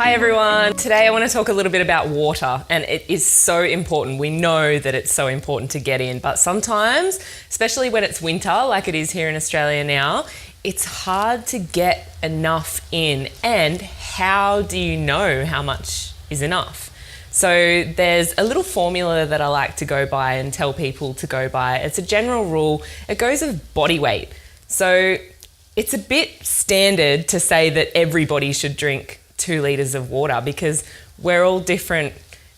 Hi everyone. Today I want to talk a little bit about water, and it is so important. We know that it's so important to get in, but sometimes, especially when it's winter like it is here in Australia now, it's hard to get enough in. And how do you know how much is enough? So there's a little formula that I like to go by and tell people to go by. It's a general rule. It goes of body weight. So it's a bit standard to say that everybody should drink 2 litres of water because we're all different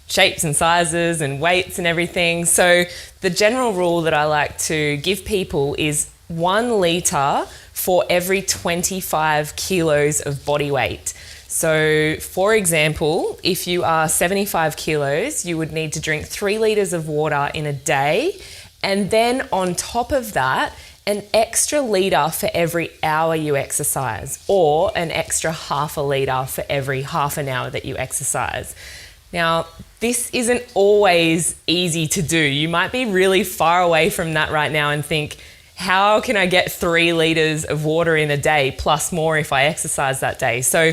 shapes and sizes and weights and everything. So the general rule that I like to give people is 1 litre for every 25 kilos of body weight. So for example, if you are 75 kilos, you would need to drink 3 litres of water in a day. And then on top of that, an extra litre for every hour you exercise, or an extra half a litre for every half an hour that you exercise. Now, this isn't always easy to do. You might be really far away from that right now and think, how can I get 3 litres of water in a day plus more if I exercise that day? So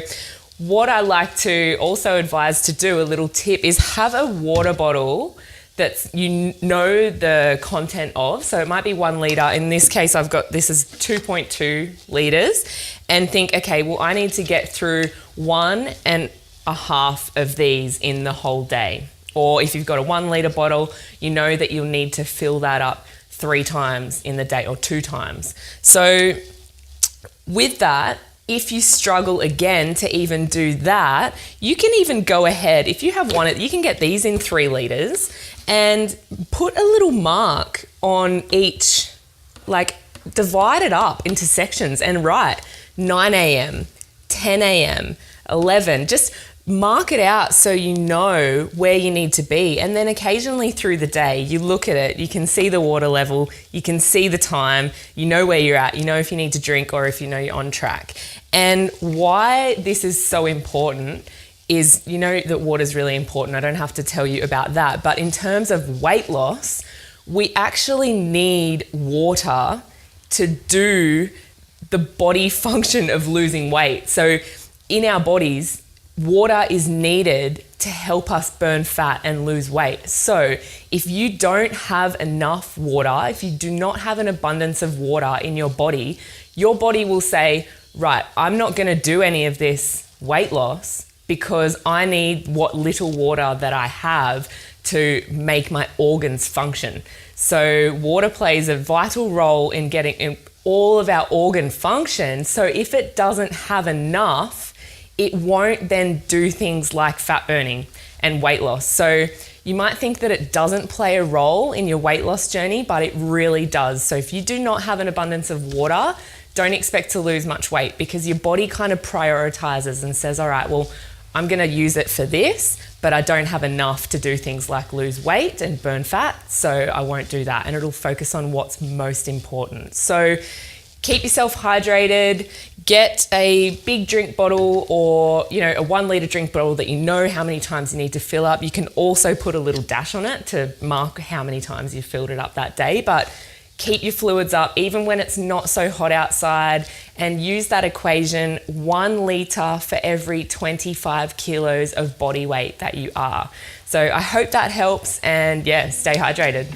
what I like to also advise to do, a little tip, is have a water bottle that you know the content of. So it might be 1 litre. In this case, this is 2.2 litres, and think, okay, well, I need to get through 1.5 of these in the whole day. Or if you've got a 1 litre bottle, you know that you'll need to fill that up 3 times in the day or 2 times. So with that, if you struggle again to even do that, you can even go ahead. If you have one, you can get these in 3 litres and put a little mark on each, like divide it up into sections and write 9 a.m, 10 a.m, 11, just mark it out so you know where you need to be. And then occasionally through the day, you look at it, you can see the water level, you can see the time, you know where you're at, you know if you need to drink or if you know you're on track. And why this is so important is, you know that water is really important. I don't have to tell you about that. But in terms of weight loss, we actually need water to do the body function of losing weight. So in our bodies, water is needed to help us burn fat and lose weight. So if you don't have enough water, if you do not have an abundance of water in your body will say, right, I'm not going to do any of this weight loss because I need what little water that I have to make my organs function. So water plays a vital role in getting in all of our organ function. So if it doesn't have enough, it won't then do things like fat burning and weight loss. So you might think that it doesn't play a role in your weight loss journey, but it really does. So if you do not have an abundance of water, don't expect to lose much weight because your body kind of prioritizes and says, all right, well, I'm going to use it for this, but I don't have enough to do things like lose weight and burn fat, so I won't do that. And it'll focus on what's most important. So keep yourself hydrated, get a big drink bottle or, a 1 litre drink bottle that you know how many times you need to fill up. You can also put a little dash on it to mark how many times you filled it up that day, but keep your fluids up even when it's not so hot outside, and use that equation, 1 litre for every 25 kilos of body weight that you are. So I hope that helps, and yeah, stay hydrated.